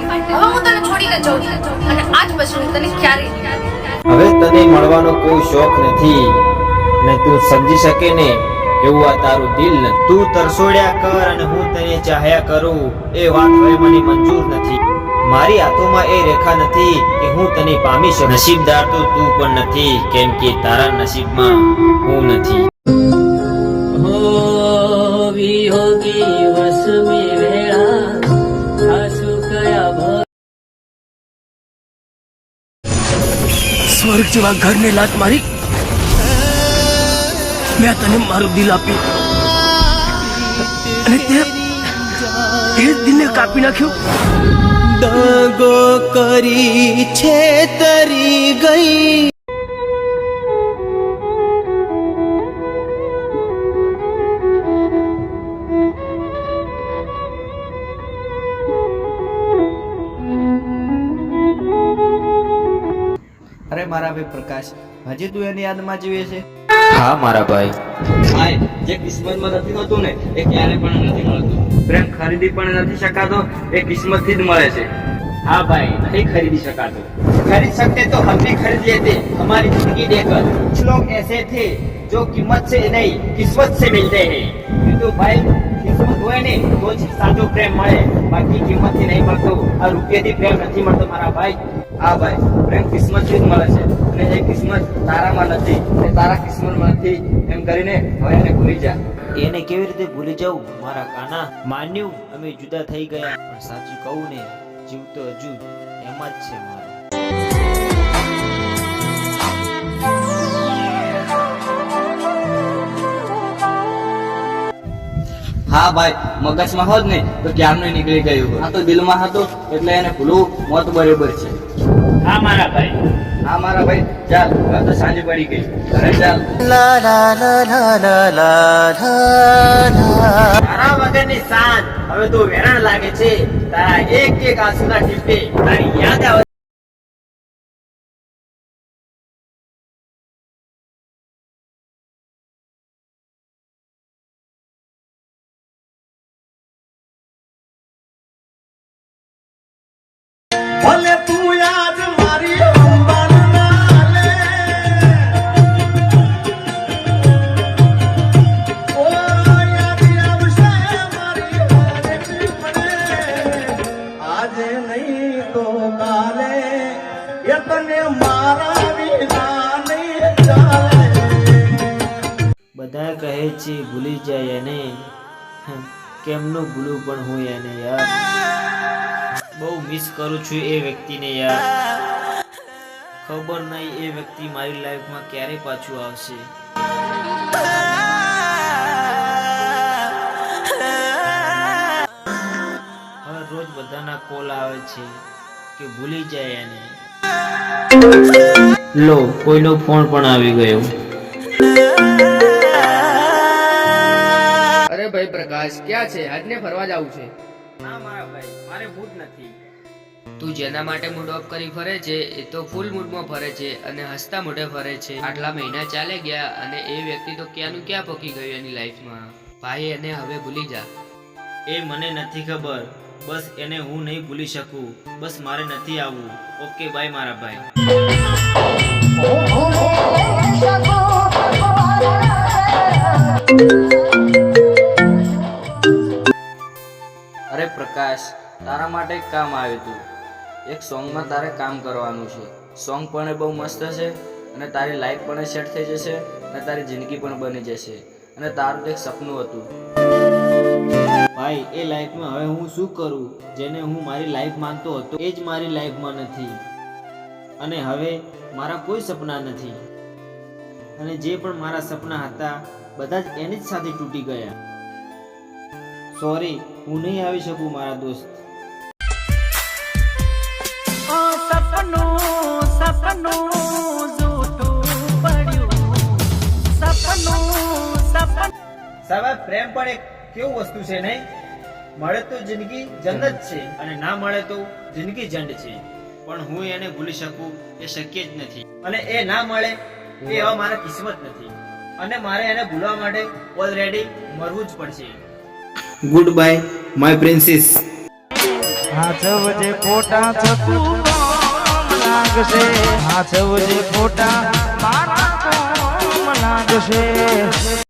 માટે હવે હું તને છોડીને જઉં છું અને આજ પછી હું તને ક્યારેય હવે તને મળવાનો કોઈ શોખ નથી ને તું સમજી શકે ને એવું આ તારું દિલ નથી. તું તરસોડ્યા કર અને હું તને ચાહ્યા કરું એ વાત હવે મને મંજૂર નથી. મારી હાથોમાં એ રેખા નથી કે હું તને પામી શકું. નસીબદાર તો તું પણ નથી કેમ કે તારા નસીબમાં હું નથી. होगी वस में वेड़ा आंसू कया स्वर्ग जेवा घर ने लात मारी मैं तने माરું દિલ આપ્યું અને તે એ દિલને કાપી નાખ્યું. દગો કરી છે તરી ગઈ. અરે મારા ભાઈ પ્રકાશ, હજી તું એની યાદમાં જીવે છે? હા મારા ભાઈ. ભાઈ, જે કિસ્મતમાં નથી હોતું ને એ ક્યારે પણ નથી મળતું. પ્રેમ ખરીદી પણ નથી શકાતો, એ કિસ્મતથી જ મળે છે. હા ભાઈ, નહીં ખરીદી શકાતો. खरीद सकते तो हम भी खरीद लेते हमारी जिंदगी देकर. कुछ लोग ऐसे थे जो कीमत से नहीं किस्मत से मिलते हैं. तो भाई કિસ્મત હોય ને તો જ સાચો પ્રેમ મળે, બાકી કિંમત થી નહીં મળતો. આ રૂપિયાથી પ્રેમ નથી મળતો મારા ભાઈ. હા ભાઈ, પ્રેમ કિસ્મતથી જ મળે છે અને એ કિસ્મત તારામાં નથી અને તારા કિસ્મતમાં નથી એમ કરીને હવે એને ભૂલી જા. એને કેવી રીતે ભૂલી જાઉં મારા કાના? માન્યું અમે જુદા થઈ ગયા, પણ સાચું કહું ને જીવ તો હજુ એમાં જ છે મારો. હા ભાઈ, મગજમાં હોત ને તો ક્યારનું નીકળી ગયું. આ તો દિલમાં હતું એટલે એને ભૂલવું મોત બરોબર છે. હા મારા ભાઈ. હા મારા ભાઈ, ચાલ હવે તો સાંજ પડી ગઈ. અરે ચાલ. તારા વગરની સાંજ હવે તો વેરાણ લાગે છે. તારા એક એક આંસુના ટીપે તારી યાદ આવે. ભલે તું યાદ મારી અંબાન ના લે, ઓ યાદ આવશે મારી વારેથી મને. આજે નહીં તો કાલે એ તને મારા વિના નહીં ચાલે. બધા કહે છે ભૂલી જાય એને, કેમનું ભૂલું પણ હું એને યાર. બહુ મિસ કરું છું એ વ્યક્તિને યાર. ખબર નહીં એ વ્યક્તિ મારી લાઈફમાં ક્યારે પાછું આવશે. હવે રોજ બધાના કોલ આવે છે કે ભૂલી જાય એને. લો, કોઈનો ફોન પણ આવી ગયો. અરે ભાઈ પ્રકાશ, ક્યાં છે? આજને ફરવા જવું છે. ના મારા ભાઈ, મારે મૂડ નથી. તું જેના માટે મૂડ ઓફ કરી ફરે છે એ તો ફૂલ મૂડમાં ફરે છે અને હસતા મોઢે ફરે છે. આટલા મહિના ચાલે ગયા અને એ વ્યક્તિ તો ક્યાંનું ક્યાં પકી ગયું એની લાઈફમાં. ભાઈ, એને હવે ભૂલી જા. એ મને નથી ખબર, બસ એને હું નહીં ભૂલી શકું. બસ મારે નથી આવવું. ઓકે બાય મારા ભાઈ. અરે પ્રકાશ, તારા માટે એક કામ આવ્યું હતું. એક સોંગમાં તારે કામ કરવાનું છે. સોંગ પણ બહુ મસ્ત છે અને તારી લાઈફ પણ સેટ થઈ જશે અને તારી જિંદગી પણ બની જશે. અને તારું એક સપનું હતું. ભાઈ, એ લાઈફમાં હવે હું શું કરું? જેને હું મારી લાઈફ માનતો હતો એ જ મારી લાઈફમાં નથી અને હવે મારા કોઈ સપના નથી. અને જે પણ મારા સપના હતા બધા જ એની જ સાથે તૂટી ગયા. સોરી, હું નહીં આવી શકું મારા દોસ્ત. સાહેબ, પ્રેમ પણ એક કેવું વસ્તુ છે નહીં? મળે તો જિંદગી જન્નત છે અને ના મળે તો જિંદગી જંડ છે. પણ હું એને ભૂલી શકું એ શક્ય જ નથી. અને એ ના મળે એ હવે મારા કિસ્મત નથી અને મારે એને ભૂલવા માટે ઓલરેડી મરવું જ પડશે. Goodbye my princess. હાચવજે ખોટા થતું નામ લાગશે હાચવજે ખોટા મારા નામ લાગશે